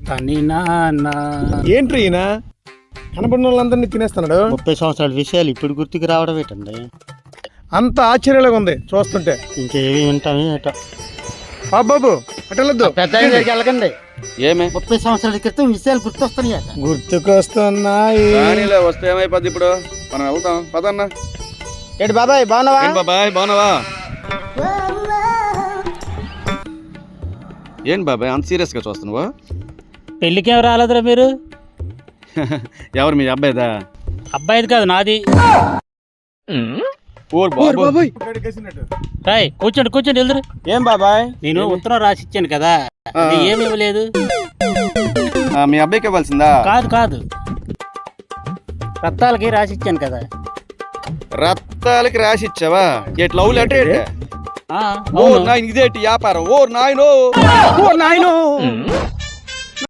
తని నాన్న. ఏంట్రీ ఈయన కనపడిన వాళ్ళందరినీ తినేస్తున్నాడు? 30 సంవత్సరాల విషయాలు ఇప్పుడు గుర్తుకు రావడం ఏంటండి? అంత ఆశ్చర్యంగా ఉంది చూస్తుంటే. ఇంకేవి వింటామే ఏటో. బాబు అటెళ్ళొద్దు. పెద్ద ఆయన దగ్గరికి వెళ్ళకండి. ఏమే 30 సంవత్సరాల క్రితం విషయాలు గుర్తొస్తున్నాయి. గుర్తుకొస్తున్నాయి. రానిలే, వస్తే ఏమైపోద్ది ఇప్పుడు. మనం వెళ్తాం పదన్నా. ఏంటి బాబాయ్ బాగున్నావా? ఏం బాబాయ్ బాగున్నావా? ఏం బాబాయ్ అంత సీరియస్గా చూస్తున్నావా? పెళ్ళికేం రాలేదురా మీరు? ఎవరు మీ అబ్బాయిదా? అబ్బాయిది కాదు, నాది. బాబాయ్ రాయ్ కూర్చోండి కూర్చోండి వెళ్దురు. ఏం బాబాయ్? నేను ఉత్తరం రాసి ఇచ్చాను కదా, అది ఏమి ఇవ్వలేదు. మీ అబ్బాయికి ఇవ్వాల్సిందా? కాదు కాదు, రత్తాలకి రాసి ఇచ్చాను కదా. రత్తాలకి రాసి ఇచ్చావా? At love letter? ఆ, ఓ అవును. నాయన ఇదేటి వ్యాపారం? ఓ నాయనో నాయనో